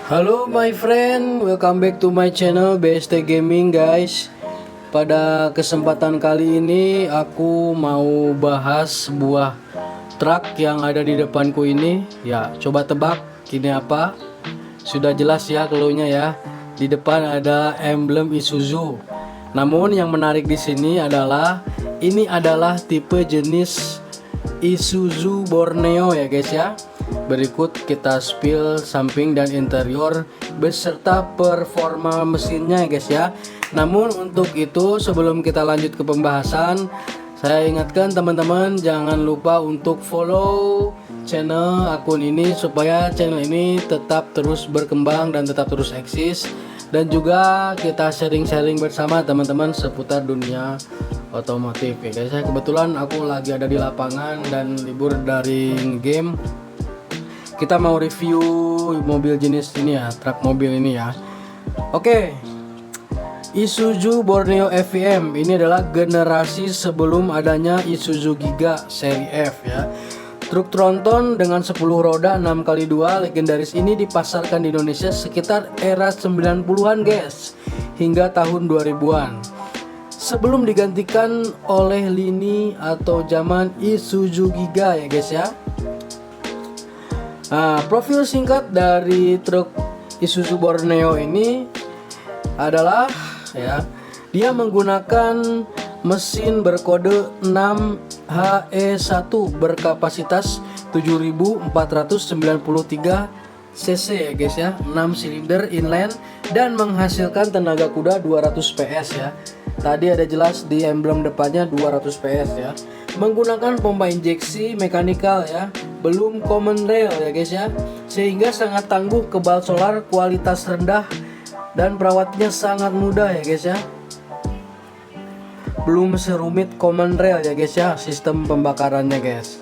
Halo my friend, welcome back to my channel BST Gaming guys. Pada kesempatan kali ini aku mau bahas sebuah truk yang ada di depanku ini. Ya, coba tebak ini apa? Sudah jelas ya clue-nya ya. Di depan ada emblem Isuzu. Namun yang menarik di sini adalah ini adalah tipe jenis Isuzu Borneo ya guys ya. Berikut kita spill samping dan interior beserta performa mesinnya guys ya. Namun untuk itu sebelum kita lanjut ke pembahasan, saya ingatkan teman-teman jangan lupa untuk follow channel akun ini supaya channel ini tetap terus berkembang dan tetap terus eksis. Dan juga kita sharing-sharing bersama teman-teman seputar dunia otomotif ya guys. Kebetulan aku lagi ada di lapangan dan libur dari game. Kita mau review mobil jenis ini ya, truk mobil ini ya. Oke. Isuzu Borneo FVM ini adalah generasi sebelum adanya Isuzu Giga seri F ya. Truk tronton dengan 10 roda 6x2 legendaris ini dipasarkan di Indonesia sekitar era 90-an guys, hingga tahun 2000-an. Sebelum digantikan oleh lini atau zaman Isuzu Giga ya guys ya. Nah, profil singkat dari truk Isuzu Borneo ini adalah ya, dia menggunakan mesin berkode 6HE1 berkapasitas 7493 cc ya guys ya, 6 silinder inline dan menghasilkan tenaga kuda 200 PS ya. Tadi ada jelas di emblem depannya 200 PS ya. Menggunakan pompa injeksi mekanikal ya, belum common rail ya guys ya, sehingga sangat tangguh ke bal solar, kualitas rendah dan perawatnya sangat mudah ya guys ya. Belum serumit common rail ya guys ya sistem pembakarannya guys.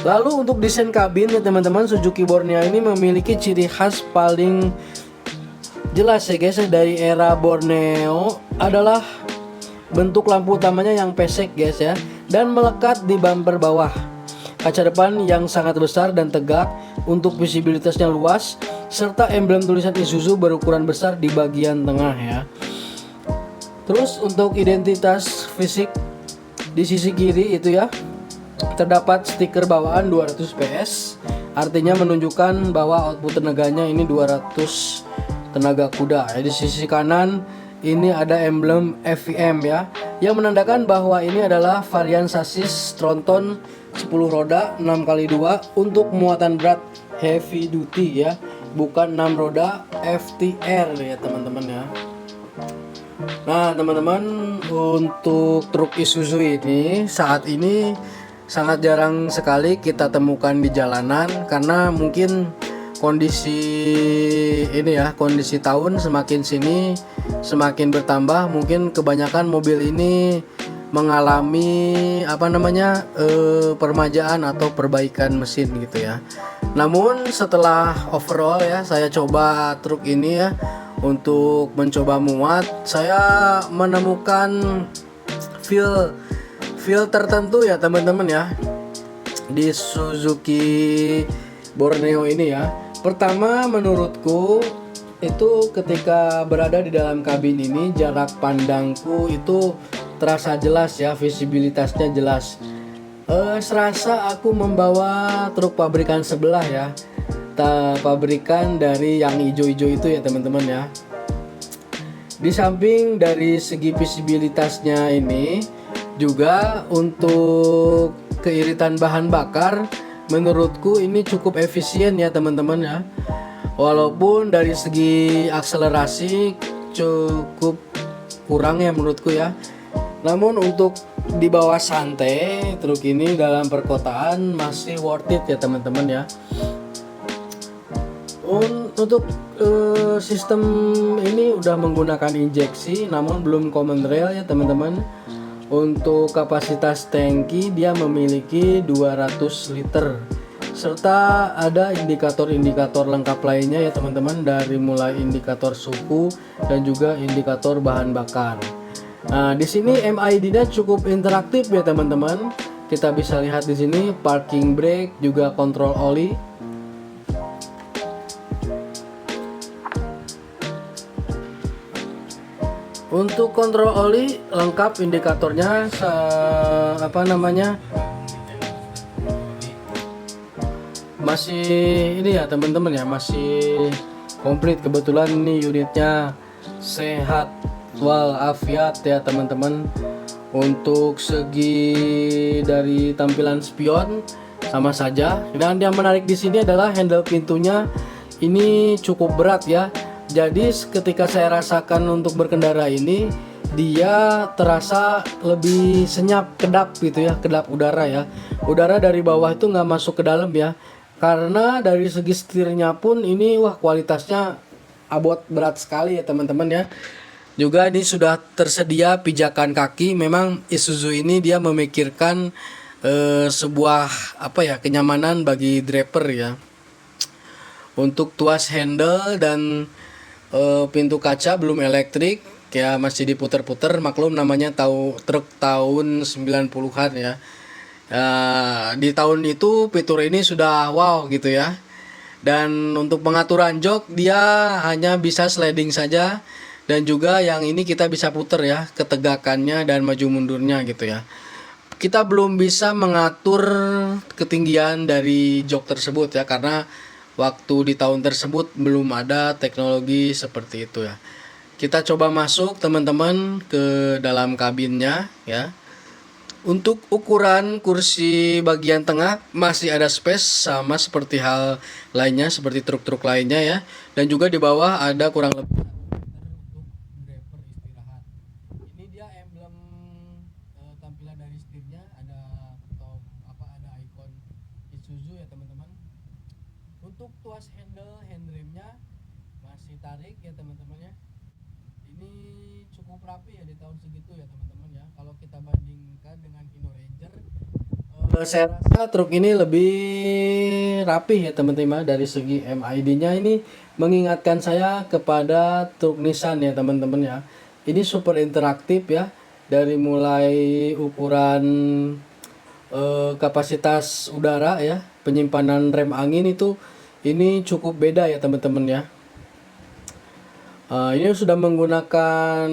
Lalu untuk desain kabin ya teman-teman, Suzuki Borneo ini memiliki ciri khas paling jelas ya guys dari era Borneo adalah bentuk lampu utamanya yang pesek guys ya, dan melekat di bumper bawah. Kaca depan yang sangat besar dan tegak untuk visibilitasnya luas, serta emblem tulisan Isuzu berukuran besar di bagian tengah ya. Terus untuk identitas fisik di sisi kiri itu ya, terdapat stiker bawaan 200 PS, artinya menunjukkan bahwa output tenaganya ini 200 tenaga kuda. Di sisi kanan ini ada emblem FVM ya, yang menandakan bahwa ini adalah varian sasis tronton 10 roda 6x2 untuk muatan berat heavy duty ya, bukan 6 roda FTR ya teman-teman ya. Nah teman-teman, untuk truk Isuzu ini saat ini sangat jarang sekali kita temukan di jalanan karena mungkin kondisi ini ya, kondisi tahun semakin sini semakin bertambah, mungkin kebanyakan mobil ini mengalami permajaan atau perbaikan mesin gitu ya. Namun setelah overall ya, saya coba truk ini ya untuk mencoba muat, saya menemukan feel tertentu ya teman-teman ya di Suzuki Borneo ini ya. Pertama menurutku itu ketika berada di dalam kabin ini, jarak pandangku itu terasa jelas ya, visibilitasnya jelas. Serasa aku membawa truk pabrikan sebelah ya, pabrikan dari yang hijau-hijau itu ya teman-teman ya. Di samping dari segi visibilitasnya ini, juga untuk keiritan bahan bakar menurutku ini cukup efisien ya teman-teman ya. Walaupun dari segi akselerasi cukup kurang ya menurutku ya. Namun untuk di bawah santai, truk ini dalam perkotaan masih worth it ya teman-teman ya. Untuk sistem ini udah menggunakan injeksi namun belum common rail ya teman-teman. Untuk kapasitas tangki dia memiliki 200 liter, serta ada indikator-indikator lengkap lainnya ya teman-teman, dari mulai indikator suhu dan juga indikator bahan bakar. Nah, di sini MID-nya cukup interaktif ya teman-teman. Kita bisa lihat di sini parking brake, juga kontrol oli. Untuk kontrol oli lengkap indikatornya, masih ini ya teman-teman ya, masih komplit. Kebetulan ini unitnya sehat walafiat ya teman-teman. Untuk segi dari tampilan spion sama saja, dan yang menarik di sini adalah handle pintunya ini cukup berat ya. Jadi ketika saya rasakan untuk berkendara ini, dia terasa lebih senyap, kedap gitu ya, kedap udara ya. Udara dari bawah itu nggak masuk ke dalam ya. Karena dari segi setirnya pun ini wah kualitasnya abot berat sekali ya teman-teman ya. Juga ini sudah tersedia pijakan kaki. Memang Isuzu ini dia memikirkan sebuah kenyamanan bagi driver ya. Untuk tuas handle dan pintu kaca belum elektrik ya, masih diputer-puter. Maklum namanya truk tahun 90-an ya. Di tahun itu fitur ini sudah wow gitu ya. Dan untuk pengaturan jok dia hanya bisa sliding saja, dan juga yang ini kita bisa puter ya, ketegakannya dan maju mundurnya gitu ya. Kita belum bisa mengatur ketinggian dari jok tersebut ya, karena waktu di tahun tersebut belum ada teknologi seperti itu ya. Kita coba masuk teman-teman ke dalam kabinnya ya. Untuk ukuran kursi bagian tengah masih ada space sama seperti hal lainnya, seperti truk-truk lainnya ya. Dan juga di bawah ada kurang lebih untuk driver istirahat. Ini dia emblem tampilan dari setirnya, ada ikon Isuzu ya teman-teman. Untuk tuas handremnya masih tarik ya teman-teman ya. Ini cukup rapi ya di tahun segitu ya teman-teman ya. Kalau kita bandingkan dengan Hino Ranger, saya rasa truk ini lebih rapi ya teman-teman. Dari segi MID-nya ini mengingatkan saya kepada truk Nissan ya teman-teman ya. Ini super interaktif ya. Dari mulai ukuran kapasitas udara ya, penyimpanan rem angin itu ini cukup beda ya teman-teman ya. Ini sudah menggunakan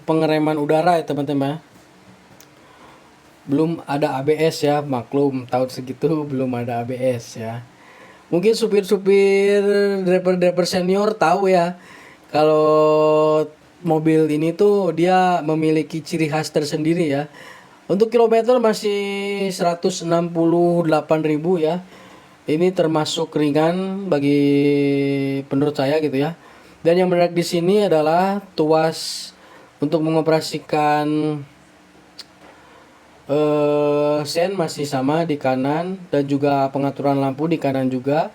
pengereman udara ya teman-teman. Belum ada ABS ya, maklum tahun segitu belum ada ABS ya. Mungkin supir-supir driver senior tahu ya, kalau mobil ini tuh dia memiliki ciri khas tersendiri ya. Untuk kilometer masih 168.000 ya. Ini termasuk ringan bagi menurut saya gitu ya. Dan yang menarik di sini adalah tuas untuk mengoperasikan sen masih sama di kanan, dan juga pengaturan lampu di kanan juga.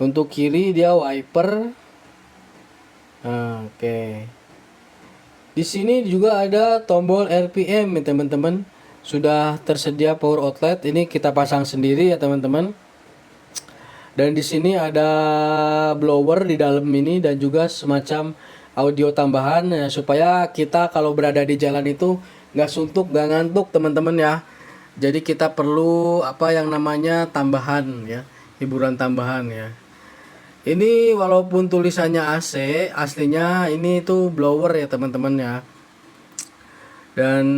Untuk kiri dia wiper. Oke. Di sini juga ada tombol RPM ya teman-teman. Sudah tersedia power outlet. Ini kita pasang sendiri ya teman-teman. Dan di sini ada blower di dalam ini, dan juga semacam audio tambahan ya, supaya kita kalau berada di jalan itu nggak suntuk, nggak ngantuk teman-teman ya. Jadi kita perlu yang namanya tambahan ya, hiburan tambahan ya. Ini walaupun tulisannya AC, aslinya ini itu blower ya teman-teman ya. Dan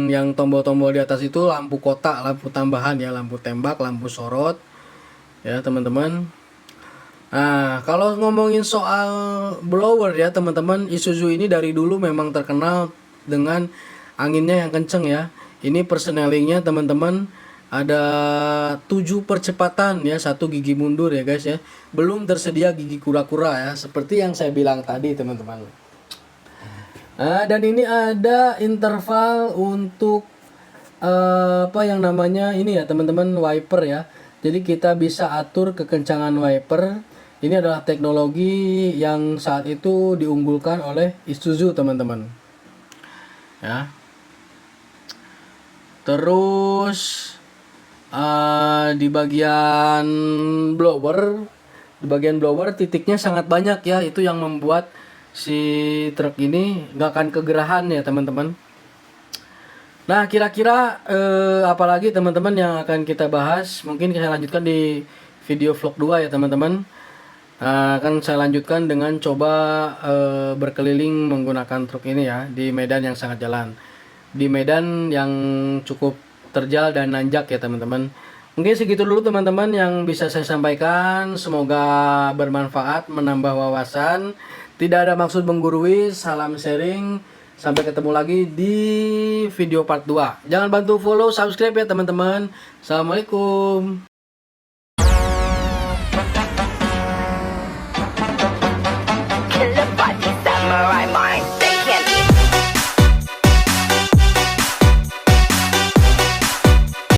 yang tombol-tombol di atas itu lampu kotak, lampu tambahan ya, lampu tembak, lampu sorot ya teman-teman. Nah, kalau ngomongin soal blower ya teman-teman, Isuzu ini dari dulu memang terkenal dengan anginnya yang kenceng ya. Ini persnelingnya teman-teman ada 7 percepatan ya, 1 gigi mundur ya guys ya. Belum tersedia gigi kura-kura ya, seperti yang saya bilang tadi teman-teman. Nah, dan ini ada interval untuk ini ya teman-teman, wiper ya. Jadi kita bisa atur kekencangan wiper. Ini adalah teknologi yang saat itu diunggulkan oleh Isuzu teman-teman. Ya. Terus di bagian blower titiknya sangat banyak ya. Itu yang membuat si truk ini nggak akan kegerahan ya teman-teman. Nah, kira-kira apalagi teman-teman yang akan kita bahas, mungkin kita lanjutkan di video vlog 2 ya teman-teman. Akan saya lanjutkan dengan coba berkeliling menggunakan truk ini ya di medan yang sangat jalan, di medan yang cukup terjal dan nanjak ya teman-teman. Mungkin segitu dulu teman-teman yang bisa saya sampaikan. Semoga bermanfaat, menambah wawasan. Tidak ada maksud menggurui, salam sharing. Sampai ketemu lagi di video part 2. Jangan bantu follow, subscribe ya teman-teman. Assalamualaikum.